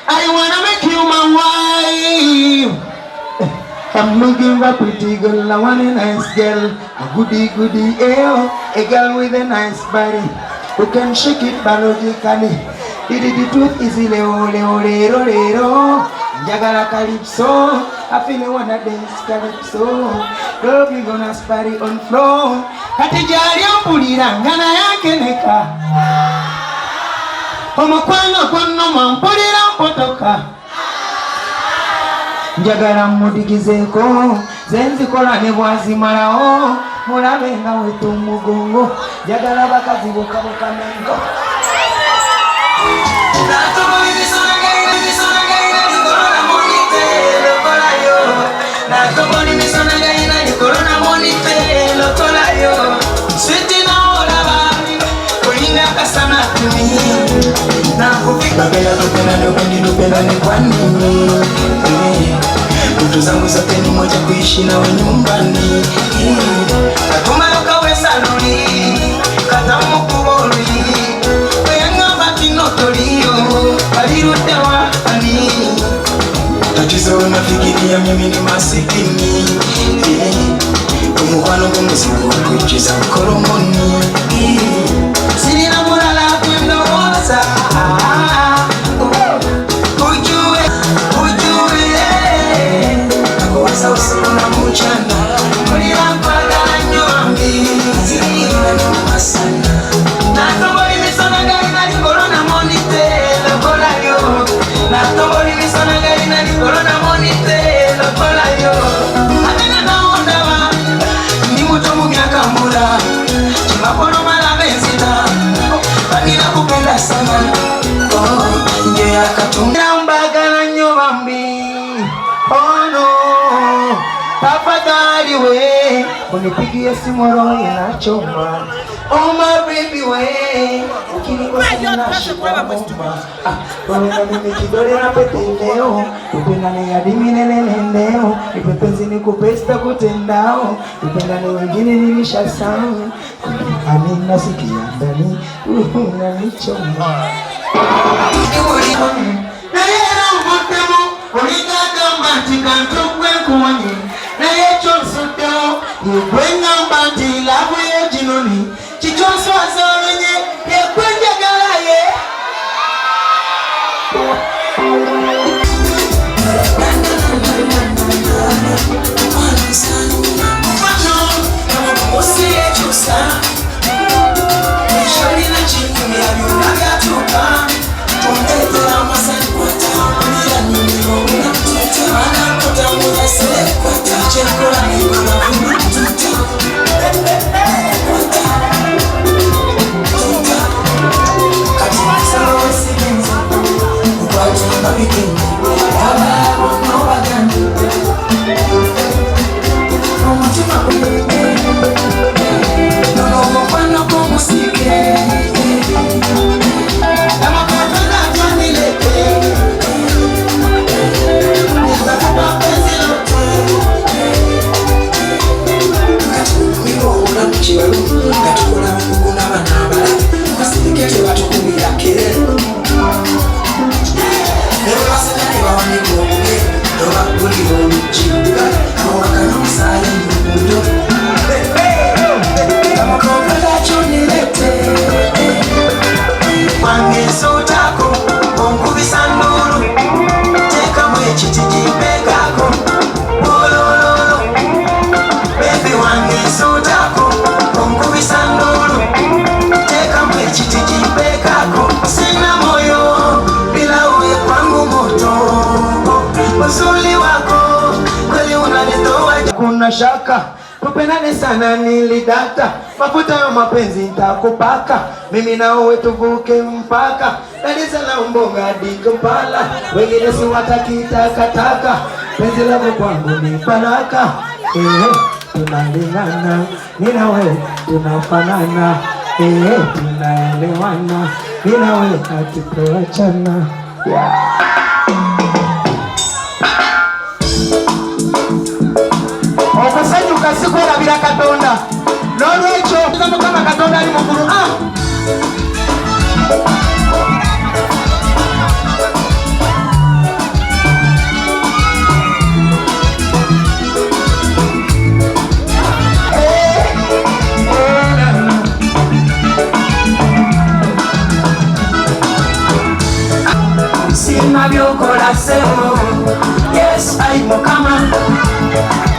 I wanna make you my wife. I'm looking for a pretty girl, I want a nice girl, a goody goody, a girl with a nice body, who can shake it biologically. The truth is leo, Jagala calypso, I feel I wanna dance calypso. Girl, we gonna party on floor. Katijali mpulira ngana yake neka. Omukwano gwono mpulira mpotoka. Njagala mmudigizeko, zenzikola ne bwazimalawo. Mulabe nga wetu mugongo, njagala bakazi bokaboka mengo. Napenda ni kwa nini ndoto zangu zote ni moja, kuishi nawe nyumbani. Katuma yokawe saluri katamu kubori kwenga batino tolio balirutewa ani. Tatizo unafikiria mimi ni masikini, umukwano gumuzimu kuichiza mkoromoni. Sirina mulala kundoza usiku na mchana, mulira mpagala nyombi zirina nyuma sana. Natoboli misona gali na corona monite lokola yo. Natoboli misona gali na corona monite lokola yo. Atena naonda wa ni muto mu myaka mbula chimapono mala benzita banira kupenda sana. Oh nje akatunga mpagala nyombi. Oh no, tafadhali we unipigie simu roho inachoma. Oh my baby we ukinikosa ninashika bomba. Wewe mimi kidole na pete leo, upendane hadi milele leo. Ipepenzi nikupesta kutendao, upendane wengine nilishasahau. Amina sikia ndani unanichoma. Na yecho sudo yekwenga mbandi labu ye jinoni chichonso azorenye yekwenja galaye. Kuna shaka tupendane sana nilidata, mafuta ya mapenzi nitakupaka, mimi na wewe tuvuke mpaka Dar es Salaam Mbonga hadi Kampala, wengine si watakitaka, penzi lako kwangu ni baraka. Tunalingana mimi na wewe tunafanana, tunaelewana mimi na wewe hatutoachana. Okasanyuka sikwelabira Katonda n'olwekyo Mukama Katonda ali mukulu. nsima byokola ssebo Yesu ayi Mukama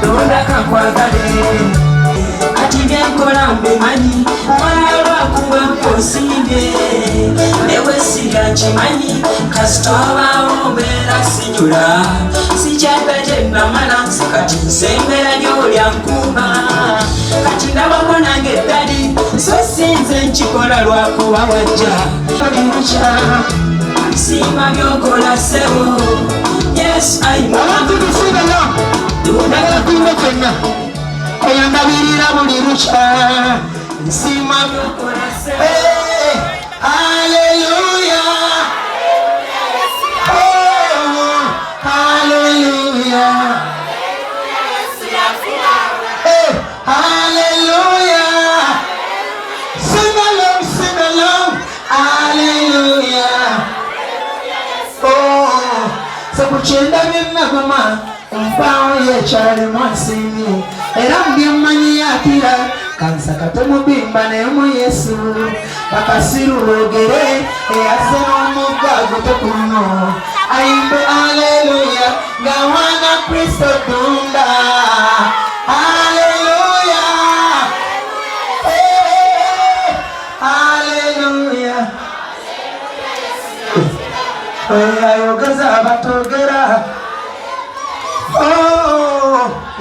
Tonda kakwagale kati byenkola mbimanyi kola lwakuba mposimbye newe sirya nkimanyi kasita obaawo mbeera sijula sikyadda gye namala kati nsembera gy'olya nkumba kati ndabako nange eddali so sinze nkikola lwakuba wajja balimuca nsima byokola ssebo Yesu ayi oyandabirira buli luca nsima byokola ssebo haleluya haleluya haleluya sing along haleluya sekukyenda byennagoma mpawo yekyali mwasimi era mbyemmanyi yakira kansaka tomubimba naye mu Yesu bakasiru lwogere eyase n'omugga gutekuno ayimbe haleluya ngawana Kristo tunda haleluya haleluya ayogeza abatogera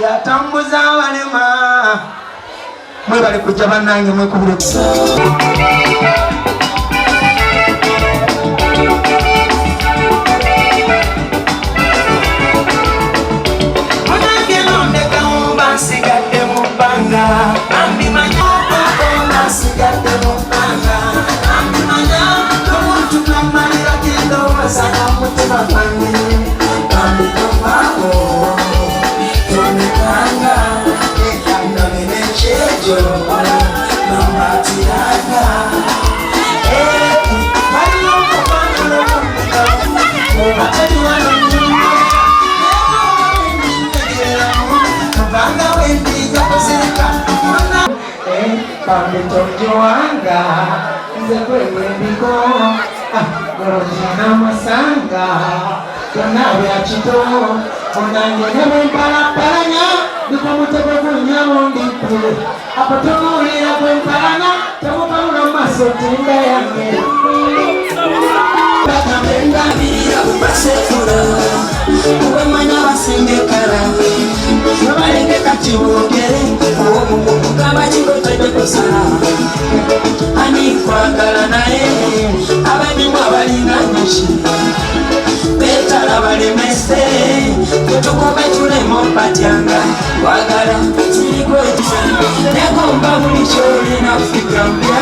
yatambuza abalema mwe bali kujja bannange mwekubire munange nondeka mumba nsigadde mu bbanga ambimanya nsigadde mu bbanga ambimanya omuntu nammalira gendowooza n'omutima gwange ambitomaako tonekanga ekandamenekyekyo nombatiranga balina okubangala omumeka obataliwano kubanga wendiga kuzirika bambitonjowanga nze kwewendiko gorojina masanga byonna byakito onange ne bwempalapalanya ndiko mutego gunyabo ndiku apotunuulira bwempalana temukalula mumaso tinda yange bagambengambirira kubasekula kubemanya basengekala nabalenge kati bwogere omugamba kigotedde kusala ani kwagala naye abanyumu abalinga nyoki betala balemese kwetukome tulema opatyanga kwagala kirigwekisa negomba buli kyolina figambya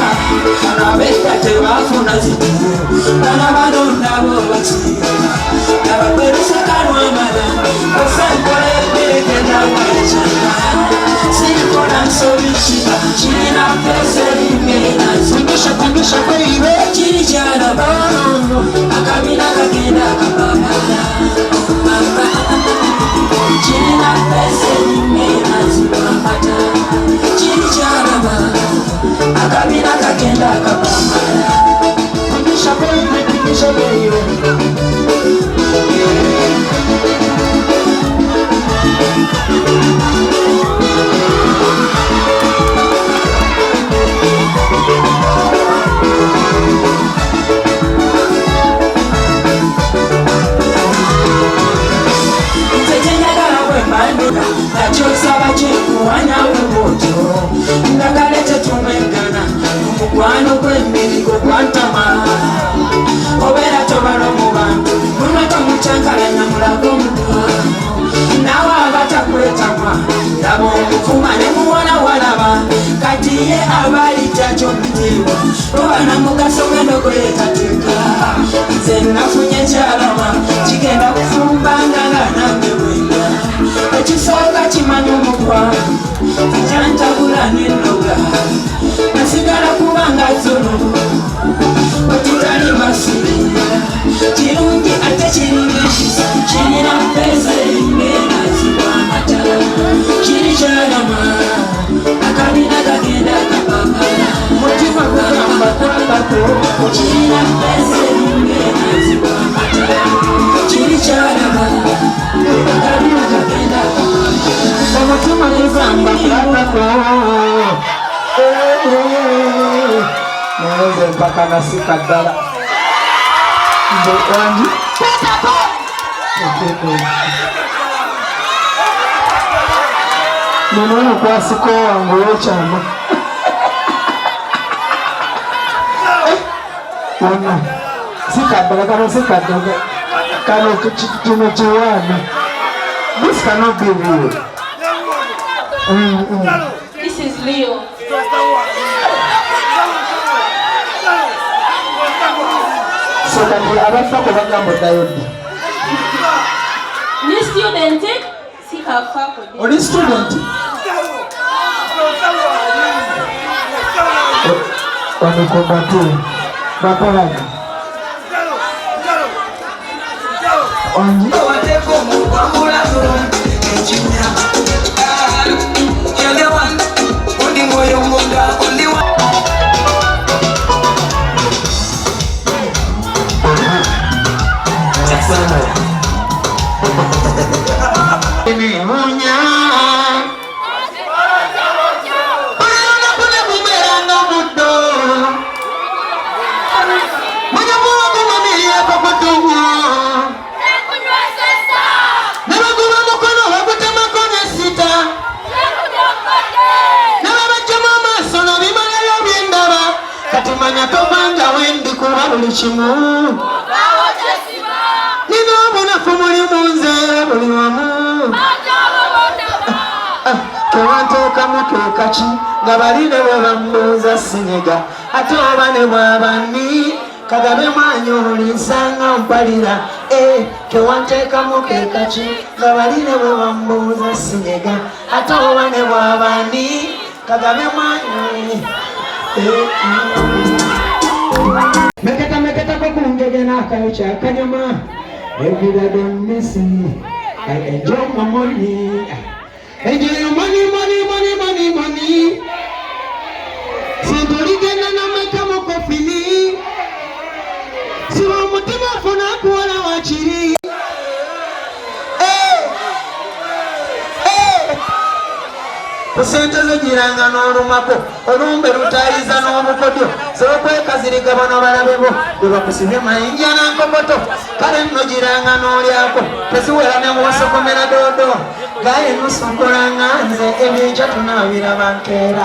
nabetta tebafuna zitu bana balondabo bakira nabakwerusekalwamala osankola eberegendawaekyana sirikola nsobikiba kirina peserimena simbishakumbisha kweibe kiri kyalaba akabina kagenda akapamala kirina peserimena zikwamata kiri kyalaba akabina kagenda akapamala kumbisha kweibe kumbisha kweibe nakyosaba kyekuwanya bubuto ndagale tetumegana omukwano gw'emirigo gwantama obeera tobala mu bantu muno tomukyankalanya mulago omutwa nawe abatakwetamwa laba omuvuma ne muwala walaba kati ye abaali takyomutiibwa obana mugaso gwendogoyetateeka nze nafunye kyalaba kigenda kufumbanga nga nange bwenda ekisooka kimanya omukwano ekyantabula n'ennoga nasigala kubanga zolo wetutali basirira kirungi ate kiringa ekisa kirina mpeza erimbeera zibwamata kiri kyalama akabina kagenda kapapala mutima gugamba kwambako kirina mpeza erimbeera zibwamata akanasika ddala wangi nono kwasiko wange okyama wonna sikaddala kano sikaddala kano kino kiwaana. This cannot be real. This is Leo. So kati abafa ko bagamba dayodi. Ni student sikafa ko. Oli student? Wano kombatu. Bapalaga. Onji. Wateko mukambula enchinya. You're the one. Undi moyo munga undi wa. Ini munya. Ayana kule bumeranga mudo. Munya buwa kumamiya papatungu. Nabaguma mukono wakutema kone sita. Nababajama masono bimalayo byendaba. Katimanya tobanga wendi kuba buli kimu. Nino obunafu muli munze buli wamu. Tewanteekamu kekaki nga baline bwe bambuuza sinyiga ate oba ne bwabani kagabe mwanyi olinsanga mpalira tewanteekamu kekaki nga baline bwe bambuuza sinyiga ate oba ne bwabani kagabe mwanyi meketa kokungege n'akayo kyakanyama every day missing I enjoy my money. Enjoy your money. Sintoligenda na mekamo kofini. Siwa mutima funa kuwala wachiri. Kusenteze jiranga n'olumako olumbe lutayiza n'obukodyo sokwekaziriga bano balabebo bwe bakusibye mayinja n'ankokoto kale nno jiranga n'olyako teziwera ne bwosokomera doodo gaye nusunkulanga nze ebyenkya tunaabiraba nkeera.